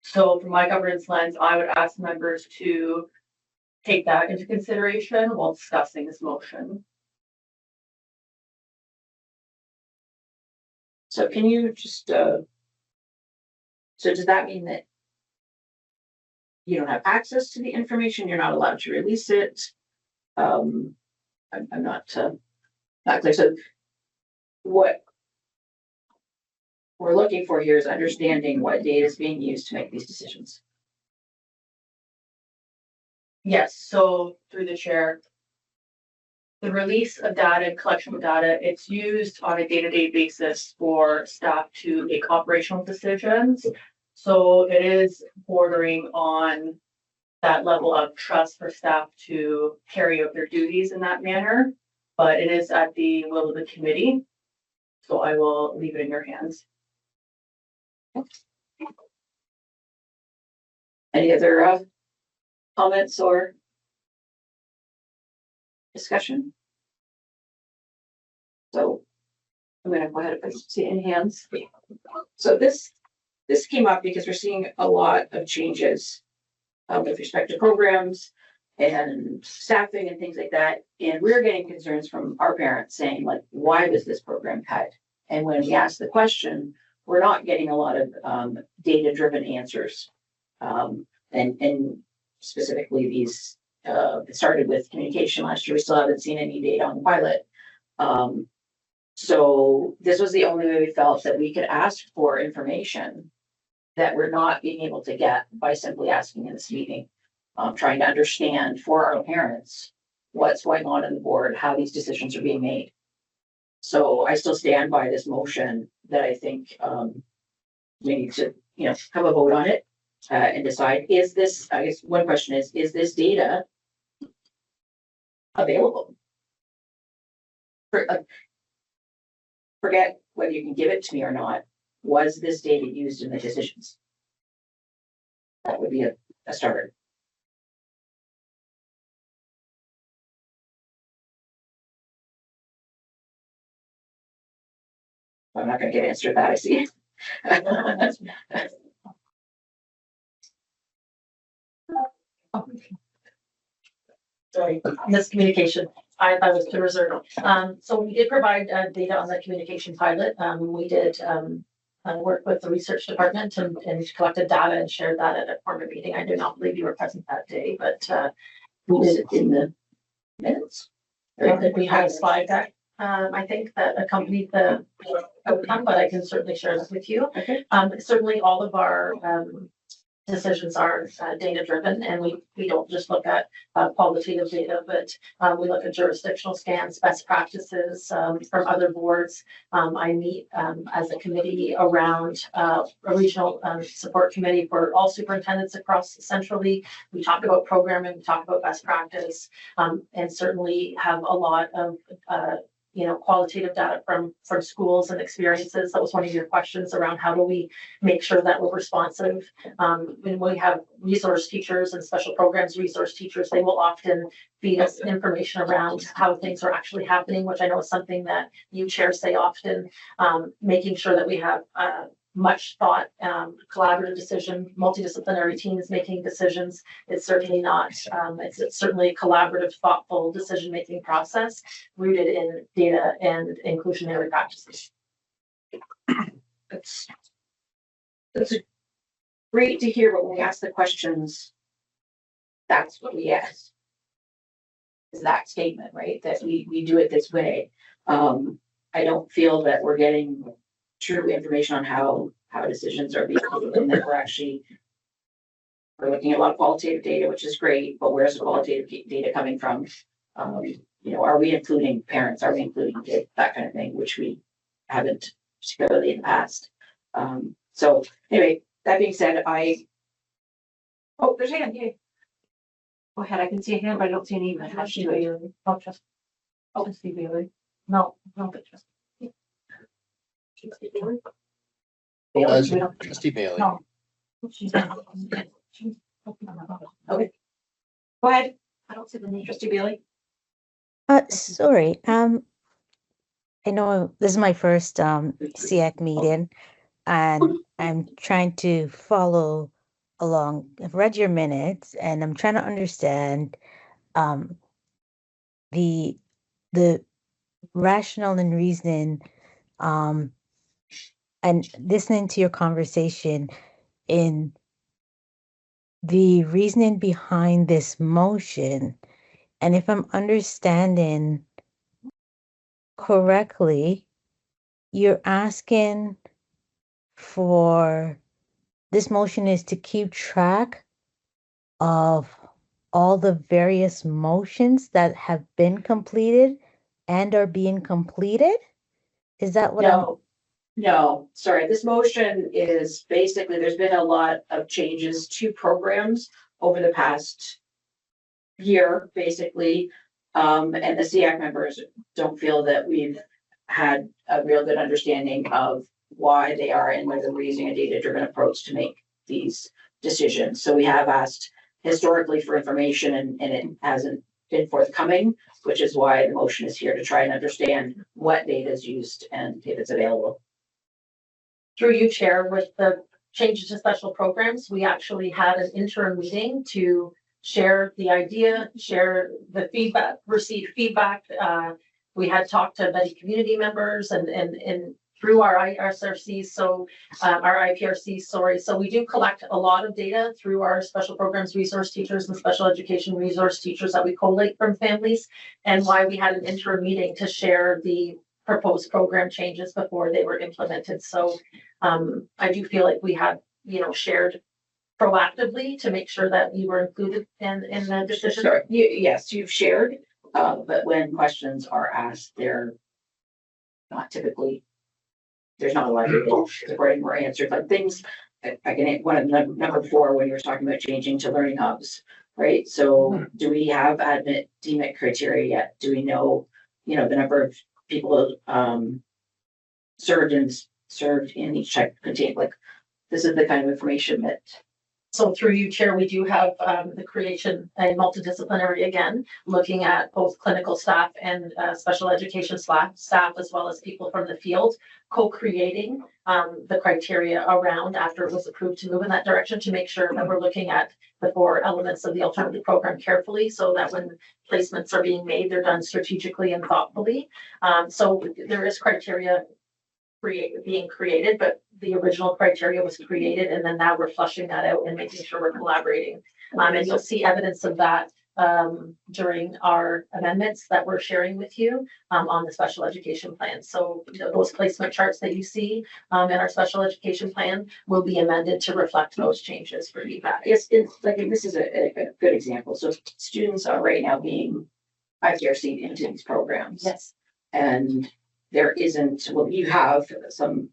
So from my governance lens, I would ask members to take that into consideration while discussing this motion. So can you just, so does that mean that you don't have access to the information, you're not allowed to release it? I'm not clear. So what we're looking for here is understanding what data is being used to make these decisions. Yes, so through the chair, the release of data and collection of data, it's used on a day-to-day basis for staff to make operational decisions. So it is bordering on that level of trust for staff to carry out their duties in that manner, but it is at the will of the committee. So I will leave it in your hands. Any other comments or discussion? So I'm going to go ahead and see it in hands. So this came up because we're seeing a lot of changes with respect to programs and staffing and things like that. And we're getting concerns from our parents saying, like, why was this program cut? And when we ask the question, we're not getting a lot of data-driven answers. And specifically these, it started with communication last year. We still haven't seen any data on the pilot. So this was the only way we felt that we could ask for information that we're not being able to get by simply asking in this meeting, trying to understand for our parents what's going on in the board, how these decisions are being made. So I still stand by this motion that I think we need to, have a vote on it and decide, is this, I guess one question is this data available? Forget whether you can give it to me or not. Was this data used in the decisions? That would be a starter. I'm not going to get an answer to that, I see. Sorry, miscommunication. I was to reserve. So we did provide data on the communication pilot. We did work with the research department and collected data and shared that at a former meeting. I do not believe you were present that day, but we did it in the minutes. I think we had a slide deck. I think that accompanied the outcome, but I can certainly share this with you. Okay. Certainly all of our decisions are data driven, and we don't just look at qualitative data, but we look at jurisdictional scans, best practices from other boards. I meet as a committee around a regional support committee for all superintendents across centrally. We talk about programming, we talk about best practice, and certainly have a lot of qualitative data from schools and experiences. That was one of your questions around how do we make sure that we're responsive. When we have resource teachers and special programs resource teachers, they will often feed us information around how things are actually happening, which I know is something that you chair say often, making sure that we have much thought, collaborative decision, multidisciplinary teams making decisions. It's certainly not, it's certainly a collaborative, thoughtful decision-making process rooted in data and inclusionary practices. That's great to hear, but when we ask the questions, that's what we ask. Is that statement, right? That we do it this way. I don't feel that we're getting true information on how decisions are being made, and that we're looking at a lot of qualitative data, which is great, but where's the qualitative data coming from? Are we including parents? Are we including kids? That kind of thing, which we haven't particularly in the past. So anyway, that being said, there's a hand. Go ahead, I can see a hand, but I don't see any. Trustee Bailey. Oh, Trustee Bailey. No, but just. Trustee Bailey. No. Okay. Go ahead. I don't see the name. Trustee Bailey. Sorry. I know this is my first SEAC meeting, and I'm trying to follow along. I've read your minutes, and I'm trying to understand the rationale and reasoning, and listening to your conversation in the reasoning behind this motion. And if I'm understanding correctly, you're asking for this motion is to keep track of all the various motions that have been completed and are being completed? Is that what No, sorry. This motion is basically, there's been a lot of changes to programs over the past year, basically. And the SEAC members don't feel that we've had a real good understanding of why they are and whether we're using a data-driven approach to make these decisions. So we have asked historically for information and it hasn't been forthcoming, which is why the motion is here to try and understand what data is used and if it's available. Through you, Chair, with the changes to special programs, we actually had an interim meeting to share the idea, share the feedback, receive feedback. We had talked to many community members and through our IRCs, so our IPRCs, sorry. So we do collect a lot of data through our special programs resource teachers and special education resource teachers that we collate from families, and why we had an interim meeting to share the proposed program changes before they were implemented. So I do feel like we have, shared proactively to make sure that we were included in the decision. Sorry, yes, you've shared, but when questions are asked, they're not typically, there's not a lot of supporting or answered, like things, I can, one of number 4, when you were talking about changing to learning hubs, right? So do we have admit DMIC criteria yet? Do we know, the number of people served in each type contained, like this is the kind of information that. So through you, Chair, we do have the creation and multidisciplinary, again, looking at both clinical staff and special education staff, as well as people from the field, co-creating the criteria around after it was approved to move in that direction to make sure that we're looking at the 4 elements of the alternative program carefully so that when placements are being made, they're done strategically and thoughtfully. So there is criteria being created, but the original criteria was created, and then now we're flushing that out and making sure we're collaborating. And you'll see evidence of that during our amendments that we're sharing with you on the special education plan. So those placement charts that you see in our special education plan will be amended to reflect those changes for feedback. Yes, it's like this is a good example. So students are right now being IPRC'd into these programs. Yes. And there isn't, well, you have some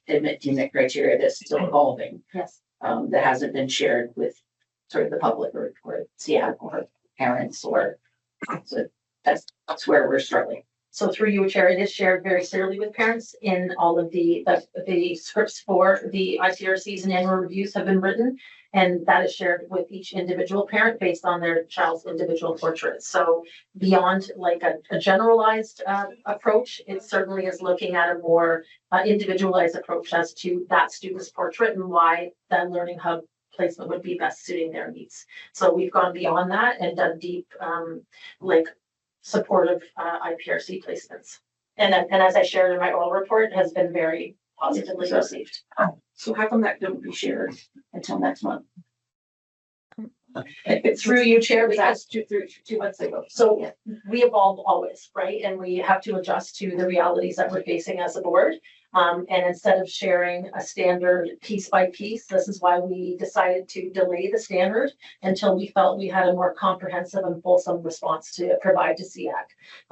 admit DMIC criteria that's still evolving. Yes. That hasn't been shared with sort of the public or SEAC or parents or, so that's where we're struggling. So through you, Chair, it is shared very clearly with parents in all of the scripts for the ICRCs and annual reviews have been written. And that is shared with each individual parent based on their child's individual portrait. So beyond like a generalized approach, it certainly is looking at a more individualized approach as to that student's portrait and why that learning hub placement would be best suiting their needs. So we've gone beyond that and done deep, supportive IPRC placements. And as I shared in my oral report, it has been very positively received. So how come that couldn't be shared until next month? It's through you, Chair, It was because asked 2 months ago. so we evolve always, right? And we have to adjust to the realities that we're facing as a board. And instead of sharing a standard piece by piece, this is why we decided to delay the standard until we felt we had a more comprehensive and fulsome response to provide to SEAC.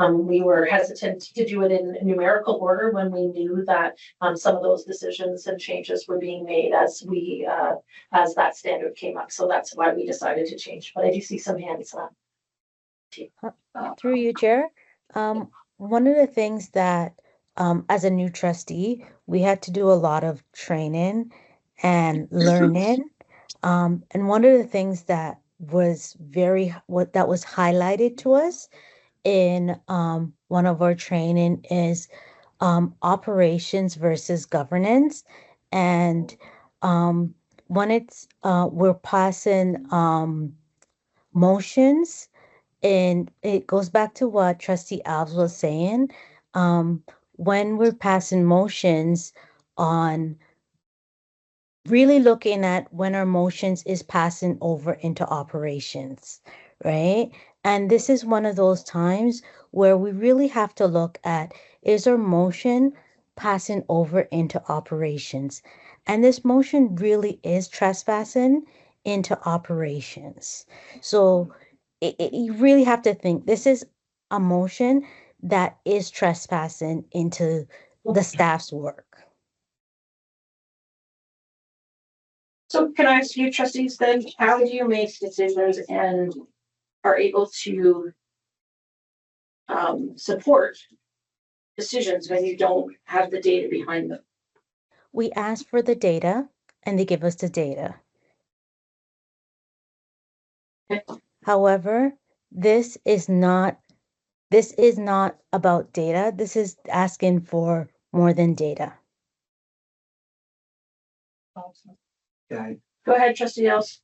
We were hesitant to do it in numerical order when we knew that some of those decisions and changes were being made as that standard came up. So that's why we decided to change. But I do see some hands up. Through you, Chair. One of the things that, as a new trustee, we had to do a lot of training and learning. And one of the things that was that was highlighted to us in one of our training is operations versus governance. And when we're passing motions, and it goes back to what Trustee Alves was saying. When we're passing motions on really looking at when our motions is passing over into operations, right? And this is one of those times where we really have to look at, is our motion passing over into operations? And this motion really is trespassing into operations. So you really have to think, this is a motion that is trespassing into the staff's work. So can I ask you, trustees, then, how do you make decisions and are able to support decisions when you don't have the data behind them? We ask for the data and they give us the data. Okay. However, this is not about data. This is asking for more than data. Yeah, Go ahead, trustee Els.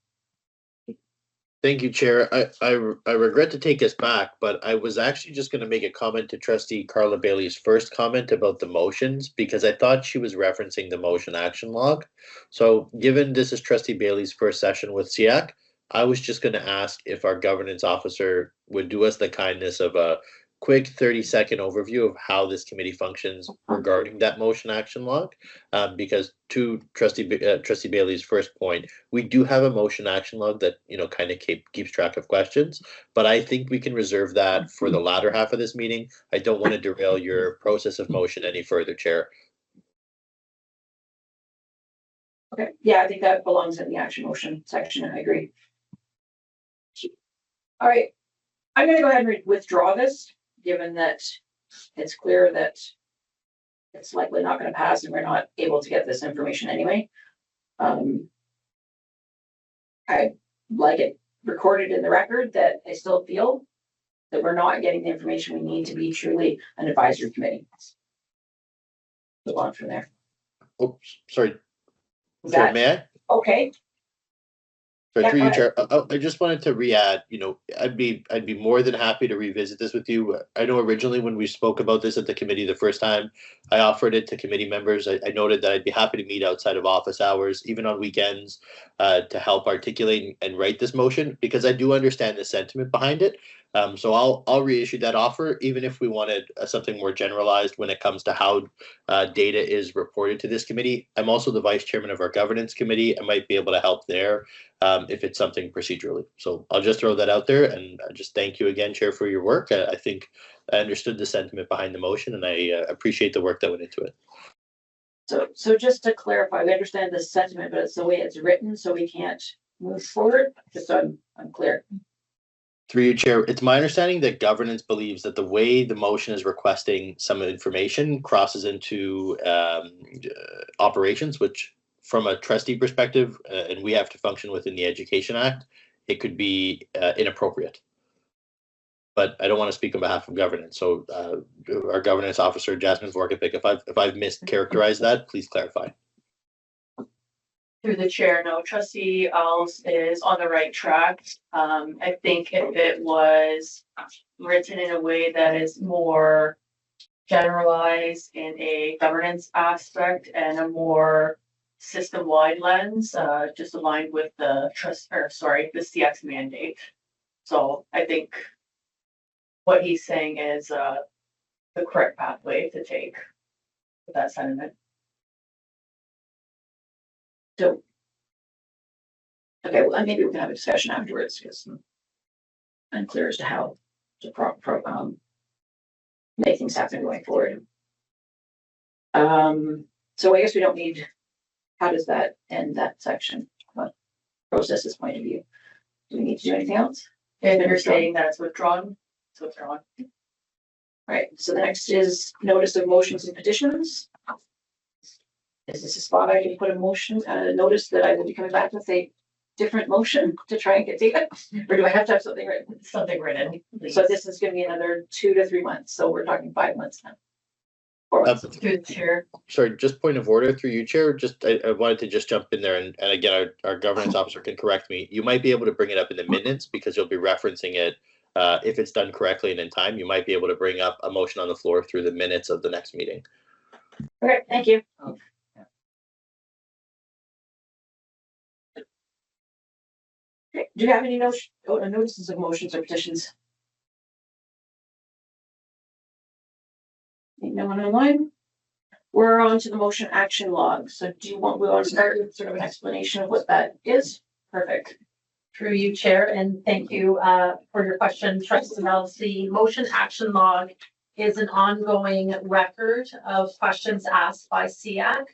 Thank you, Chair. I regret to take us back, but I was actually just going to make a comment to Trustee Carla Bailey's first comment about the motions, because I thought she was referencing the motion action log. So given this is Trustee Bailey's first session with SEAC, I was just going to ask if our governance officer would do us the kindness of a quick 30-second overview of how this committee functions regarding that motion action log. Because to Trustee Bailey's first point, we do have a motion action log that kind of keeps track of questions, but I think we can reserve that for the latter half of this meeting. I don't want to derail your process of motion any further, Chair. Okay, yeah, I think that belongs in the action motion section, and I agree. All right, I'm gonna go ahead and withdraw this, given that it's clear that it's likely not gonna pass and we're not able to get this information anyway. I like it recorded in the record that I still feel that we're not getting the information we need to be truly an advisory committee. Move on from there. Oh, sorry. Is Chair, that may I? okay? Sorry, Yeah, through go you, ahead. Chair. I just wanted to re-add, I'd be more than happy to revisit this with you. I know originally when we spoke about this at the committee the first time, I offered it to committee members. I noted that I'd be happy to meet outside of office hours, even on weekends, to help articulate and write this motion, because I do understand the sentiment behind it. So I'll reissue that offer, even if we wanted something more generalized when it comes to how data is reported to this committee. I'm also the vice chairman of our governance committee. I might be able to help there if it's something procedurally. So I'll just throw that out there, and just thank you again, Chair, for your work. I think I understood the sentiment behind the motion, and I appreciate the work that went into it. So just to clarify, we understand the sentiment, but it's the way it's written, so we can't move forward, just so I'm clear. Through you, Chair, it's my understanding that governance believes that the way the motion is requesting some information crosses into operations, which from a trustee perspective, and we have to function within the Education Act, it could be inappropriate. But I don't want to speak on behalf of governance. So our governance officer, Jasmine Vorkapik, if I've mischaracterized that, please clarify. Through the chair, no, Trustee Els is on the right track. I think if it was written in a way that is more generalized in a governance aspect and a more system-wide lens, just aligned with the the CX mandate. So I think what he's saying is the correct pathway to take with that sentiment. So. Okay, well, maybe we can have a discussion afterwards, because I'm unclear as to how to make things happen going forward. So I guess we don't need, how does that end that section? What processes point of view? Do we need to do anything else? And you're saying that it's withdrawn, it's withdrawn. Right, so the next is notice of motions and petitions. Is this a spot I can put a motion, notice that I will be coming back with a different motion to try and get data? Or do I have to have something written? Something written. So this is gonna be another 2 to 3 months, so we're talking 5 months now. 4 months. Through the chair. Sorry, just point of order through you, Chair. Just I wanted to just jump in there, and again, our governance officer can correct me. You might be able to bring it up in the minutes because you'll be referencing it. If it's done correctly and in time, you might be able to bring up a motion on the floor through the minutes of the next meeting. Okay, thank you. Okay, do you have any notices of motions or petitions? No one online? We're on to the motion action log. So we want to start with sort of an explanation of what that is? Perfect. Through you, Chair, and thank you for your question, Trustee Mills. The motion action log is an ongoing record of questions asked by SEAC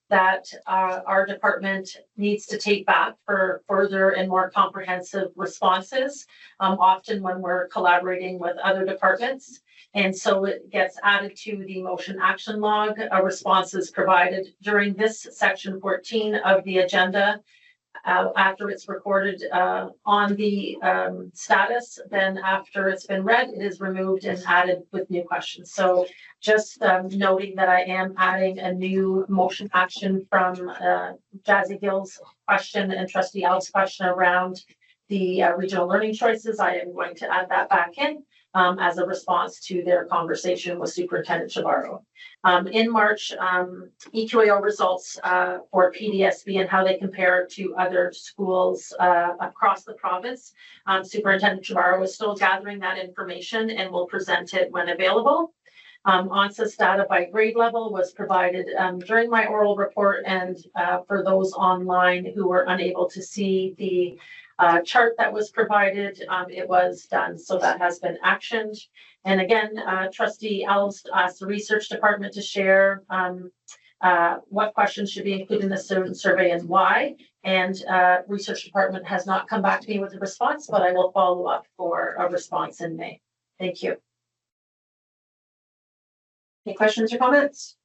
that our department needs to take back for further and more comprehensive responses, often when we're collaborating with other departments. And so it gets added to the motion action log. A response is provided during this section 14 of the agenda. After it's recorded on the status, then after it's been read, it is removed and added with new questions. So just noting that I am adding a new motion action from Jazzy Gill's question and Trustee Al's question around the regional learning choices. I am going to add that back in as a response to their conversation with Superintendent Chavarro. In March, EQAO results for PDSB and how they compare to other schools across the province. Superintendent Chavarro is still gathering that information and will present it when available. ONSAS data by grade level was provided during my oral report, and for those online who were unable to see the chart that was provided, it was done, so that has been actioned. And again, Trustee Elves asked the research department to share what questions should be included in the student survey and why. And research department has not come back to me with a response, but I will follow up for a response in May. Thank you. Any questions or comments?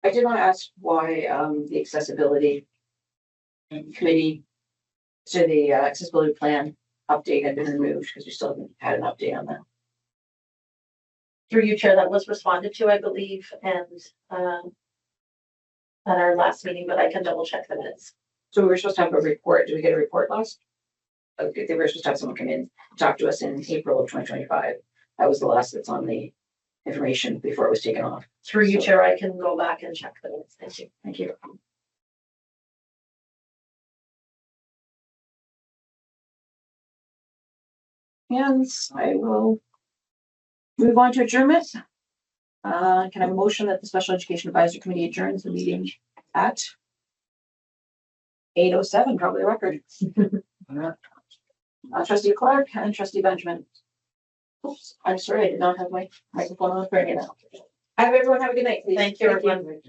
I did want to ask why the accessibility committee to the accessibility plan update had been removed, because we still haven't had an update on that. Through you, Chair, that was responded to, I believe, and at our last meeting, but I can double check the minutes. So we were supposed to have a report. Did we get a report last? Okay, they were supposed to have someone come in and talk to us in April of 2025. That was the last that's on the information before it was taken off. Through you, Chair, I can go back and check the minutes. Thank you. Thank you. And I will move on to adjournment. Can I have a motion that the Special Education Advisory Committee adjourns the meeting at 8:07, probably a record. Trustee Clark and Trustee Benjamin. Oops, I'm sorry, I did not have my microphone on for any of that. Have everyone have a good night, please. Thank you, everyone.